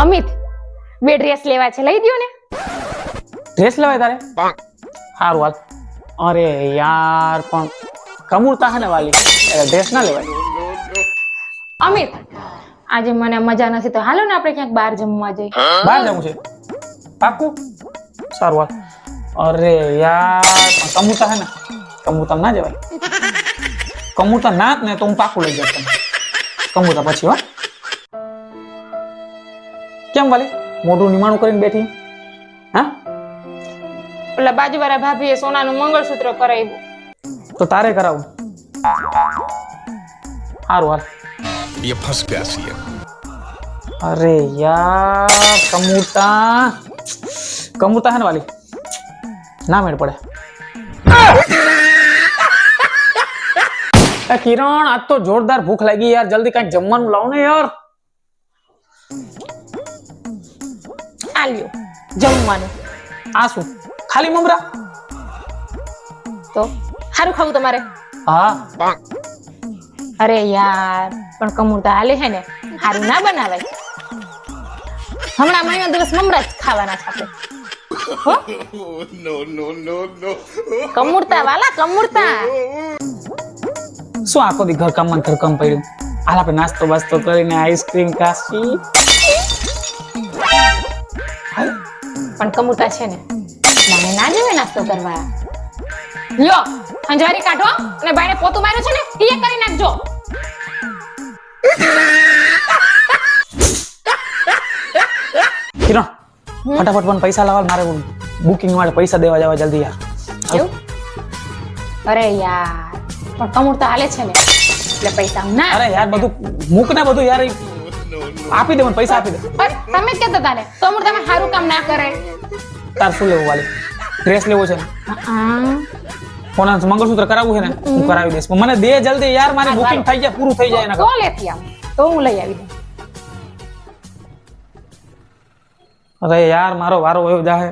અમિત, બે ડ્રેસ લેવા છે, લઈ દ્યો ને. ડ્રેસ લેવાય તારે? સારું હાલ. અરે યાર પણ કમુરતા હે ને વાલી, ડ્રેસ ના લેવાય. અમિત, આજે મને મજા નથી તો હાલો ને આપણે ક્યાંક બહાર જમવા જઈએ. બહાર જવું છે પાક્કું? સારું હાલ. અરે યાર પણ કમુરતા હે ને, કમુરતા ના જવાય. કમુરતા ના જ ને તો હું પાક્કું લઈ જાઉં તને. કમુરતા પછી હો. કેમ વાલી મોઢું નિમાણું કરીને બેઠી? હા, પેલા બાજુવાળા ભાભીએ સોનાનું મંગળસૂત્ર કરાવ્યું. તો તારે કરાવું. સારું હાલ. ये फंस गया सीएम। અરે યાર કમુરતા, કમુરતા હે ને વાલી, ના મેળ પડે. કિરણ આજ તો જોરદાર ભૂખ લાગી યાર, જલ્દી કઈક જમવાનું લાવ ને યાર. આ લ્યો જમવાનું. આ શું ખાલી મમરા? તો સારું ખાવું તમારે? હા. અરે યાર પણ કમુરતા હાલે છે ને, સારું ના બનાવાય. હમણાં મહિનો દિવસ મમરા જ ખાવાના છે આપણે. હો? કમુરતા વાલા, કમુરતા. શું આખો દી ઘરકામમાં ઘરકામ પડ્યું? હાલ આપણે નાસ્તો બાસ્તો કરીને આઈસ્ક્રીમ ખાશી. પણ કમુરતા છે ને, મને ના જમે નાસ્તો કરવા. લ્યો અંજારી કાઢો અને બાયણે પોતું માર્યું છે ને એ કરી નાખજો. કિરણ ફટાફટ પણ પૈસા લાવવા, મારે બુકિંગ માટે પૈસા દેવા જવા જલ્દી યાર. એવું? અરે યાર પણ કમુરતા હાલે છે ને એટલે પૈસા ના. અરે યાર બધું મૂક ને બધું યાર, આપી દે મને પૈસા આપી દે. અરે તમે જ કહેતા હતા ને કમુરતા સારું કામ ના કરે. તાર શું લેવું વાલી? ડ્રેસ લેવો છે ને? કોના મંગળસૂત્ર કરાવવું છે ને? હું કરાવી દઈશ. મને દે જલ્દી યાર, મારી બુકિંગ થઈ જાય, પૂરું થઈ જાય એના. તો લેતી આવ તો હું લઈ આવી દઉં. અરે યાર મારો વારો વયો જાહે.